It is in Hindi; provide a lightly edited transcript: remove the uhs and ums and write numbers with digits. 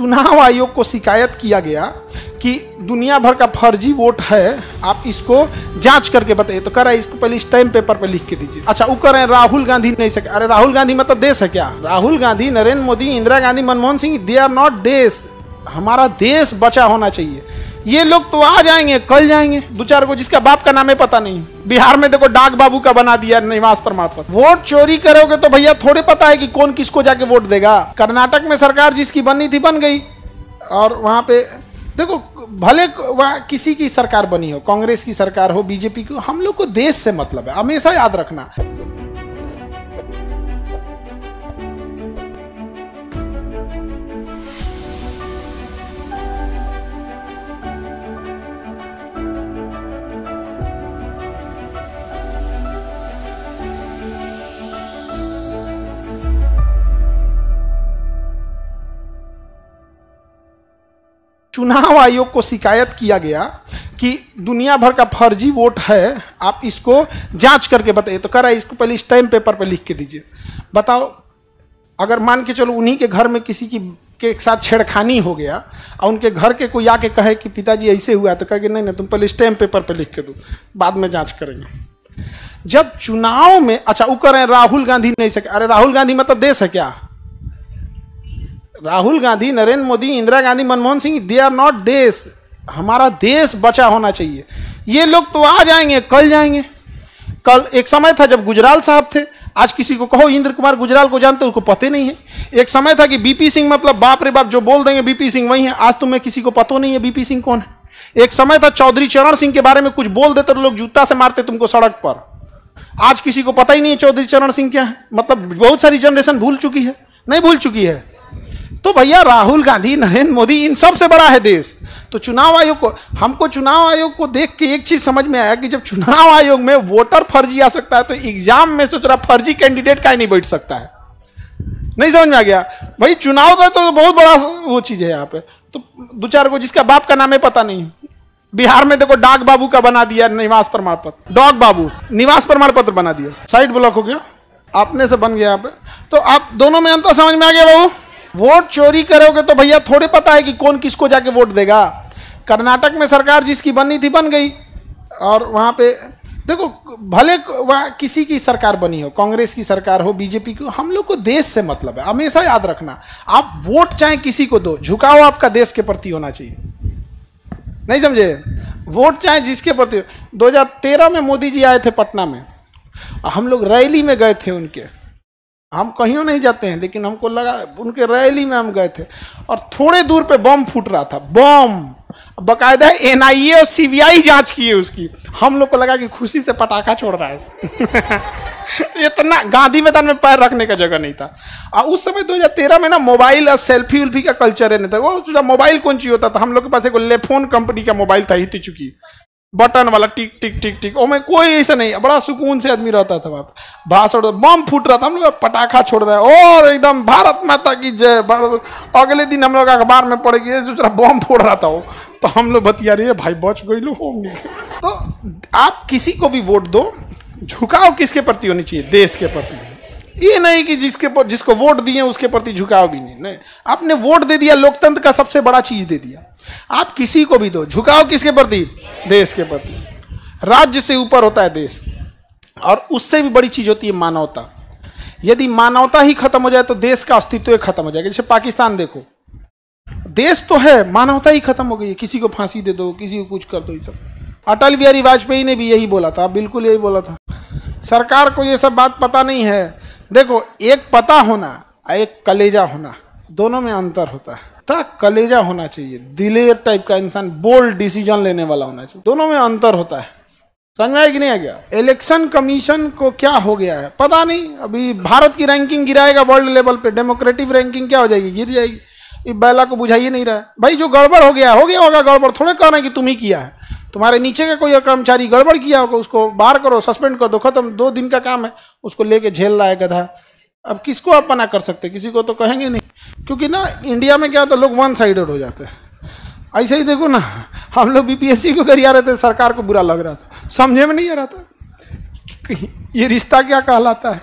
चुनाव आयोग को शिकायत किया गया कि दुनिया भर का फर्जी वोट है, आप इसको जांच करके बताइए। तो कह रहा है इसको पहले स्टैम्प पेपर पे लिख के दीजिए। अच्छा, वो कह रहे हैं राहुल गांधी नहीं सके। अरे राहुल गांधी मतलब देश है क्या? Rahul Gandhi, Narendra Modi, Indira Gandhi, Manmohan Singh, they are not देश। हमारा देश बचा होना चाहिए। ये लोग तो आ जाएंगे, कल जाएंगे, दो चार को जिसका बाप का नाम है पता नहीं। बिहार में देखो डाक बाबू का बना दिया निवास प्रमाण पत्र। वोट चोरी करोगे तो भैया थोड़े पता है कि कौन किसको जाके वोट देगा। कर्नाटक में सरकार जिसकी बननी थी बन गई, और वहां पे देखो भले वहां किसी की सरकार बनी हो, कांग्रेस की सरकार हो, बीजेपी की, हम लोग को देश से मतलब है, हमेशा याद रखना। चुनाव आयोग को शिकायत किया गया कि दुनिया भर का फर्जी वोट है, आप इसको जांच करके बताइए। तो कह रहा है इसको पहले स्टैम्प पेपर पे लिख के दीजिए। बताओ, अगर मान के चलो उन्हीं के घर में किसी की के साथ छेड़खानी हो गया और उनके घर के कोई आके कहे कि पिताजी ऐसे हुआ, तो कहेंगे नहीं तुम पहले स्टैम्प पेपर पे लिख के दो, बाद में जांच करेंगे। जब चुनाव में, अच्छा वो कह रहे हैं राहुल गांधी नहीं सके। अरे राहुल गांधी मतलब देश है क्या? Rahul Gandhi, Narendra Modi, Indira Gandhi, Manmohan Singh, they are not देश। हमारा देश बचा होना चाहिए। ये लोग तो आ जाएंगे, कल जाएंगे। कल एक समय था जब गुजराल साहब थे, आज किसी को कहो इंद्र कुमार गुजराल को जानते हो, उसको पता नहीं है। एक समय था कि बीपी सिंह मतलब बाप रे बाप, जो बोल देंगे बीपी सिंह वही है। आज तुम्हें किसी को पता नहीं है बीपी सिंह कौन है। एक समय था चौधरी चरण सिंह के बारे में कुछ बोल देते तो लोग जूता से मारते तुमको सड़क पर। आज किसी को पता ही नहीं है चौधरी चरण सिंह क्या है। मतलब बहुत सारी जनरेशन भूल चुकी है, नहीं भूल चुकी है। तो भैया राहुल गांधी, नरेंद्र मोदी, इन सब से बड़ा है देश। तो चुनाव आयोग को, हमको चुनाव आयोग को देख के एक चीज समझ में आया कि जब चुनाव आयोग में वोटर फर्जी आ सकता है तो एग्जाम में सोच रहा फर्जी कैंडिडेट का ही नहीं बैठ सकता है। नहीं समझ में आ गया भाई? चुनाव का तो बहुत बड़ा वो चीज है यहाँ पे। तो दो चार को जिसका बाप का नाम है पता नहीं। बिहार में देखो डाक बाबू का बना दिया निवास प्रमाण पत्र, डॉग बाबू निवास प्रमाण पत्र बना दिया, साइड ब्लॉक हो गया, आपने से बन गया यहाँ पे। तो आप दोनों में अंतर समझ में आ गया बाबू? वोट चोरी करोगे तो भैया थोड़े पता है कि कौन किसको जाके वोट देगा। कर्नाटक में सरकार जिसकी बननी थी बन गई, और वहां पे देखो भले वहां किसी की सरकार बनी हो, कांग्रेस की सरकार हो, बीजेपी की, हम लोग को देश से मतलब है, हमेशा याद रखना। आप वोट चाहे किसी को दो, झुकाव आपका देश के प्रति होना चाहिए। नहीं समझे? वोट चाहे जिसके प्रति। 2013 में मोदी जी आए थे पटना में, हम लोग रैली में गए थे उनके। हम कहीं नहीं जाते हैं, लेकिन हमको लगा उनके रैली में हम गए थे, और थोड़े दूर पे बम फूट रहा था, बम बकायदा एनआईए और सीबीआई जांच की है उसकी। हम लोग को लगा कि खुशी से पटाखा छोड़ रहा है। इतना गांधी मैदान में पैर रखने का जगह नहीं था। और उस समय 2013 में ना मोबाइल और सेल्फी उल्फी का कल्चर नहीं था। वो मोबाइल कौन ची होता था, हम लोग के पास एक लेफोन कंपनी का मोबाइल था, हिट चुकी बटन वाला, टिक टिक टिक टिक, और में कोई ऐसा नहीं, बड़ा सुकून से आदमी रहता था वहां। भाषण, बम फूट रहा था, हम लोग पटाखा छोड़ रहे हैं और एकदम भारत माता की जय। अगले दिन हम लोग अखबार में पड़ गए बम फोड़ रहा था वो, तो हम लोग बतिया रही है भाई बच गई लो होम नहीं। तो आप किसी को भी वोट दो, झुकाव किसके प्रति होनी चाहिए? देश के प्रति। ये नहीं कि जिसको वोट दिए उसके प्रति झुकाव भी नहीं। आपने वोट दे दिया, लोकतंत्र का सबसे बड़ा चीज दे दिया। आप किसी को भी दो, झुकाव किसके प्रति? देश के प्रति। राज्य से ऊपर होता है देश, और उससे भी बड़ी चीज होती है मानवता। यदि मानवता ही खत्म हो जाए तो देश का अस्तित्व खत्म हो जाएगा। जैसे पाकिस्तान देखो, देश तो है, मानवता ही खत्म हो गई है। किसी को फांसी दे दो, किसी को कुछ कर दो, ये सब। अटल बिहारी वाजपेयी ने भी यही बोला था, बिल्कुल यही बोला था। सरकार को ये सब बात पता नहीं है। देखो, एक पता होना और एक कलेजा होना, दोनों में अंतर होता है। तो कलेजा होना चाहिए, दिलेर टाइप का इंसान, बोल्ड डिसीजन लेने वाला होना चाहिए, दोनों में अंतर होता है। समझ में आया कि नहीं आ गया? इलेक्शन कमीशन को क्या हो गया है पता नहीं। अभी भारत की रैंकिंग गिराएगा वर्ल्ड लेवल पे, डेमोक्रेटिक रैंकिंग क्या हो जाएगी? गिर जाएगी। ये बैला को बुझाइए नहीं रहा है भाई। जो गड़बड़ हो गया होगा गड़बड़, थोड़े कह रहे हैं कि तुम ही किया है। तुम्हारे नीचे का कोई कर्मचारी गड़बड़ किया होगा, उसको बाहर करो, सस्पेंड कर दो, खत्म। 2 दिन का काम है, उसको लेके झेल रहा है गधा। अब किसको आप मना कर सकते? किसी को तो कहेंगे नहीं, क्योंकि ना इंडिया में क्या होता है, लोग वन साइडेड हो जाते हैं। ऐसे ही देखो ना, हम लोग बीपीएससी को करिया रहे थे, सरकार को बुरा लग रहा था, समझे में नहीं आ रहा था ये रिश्ता क्या कहलाता है।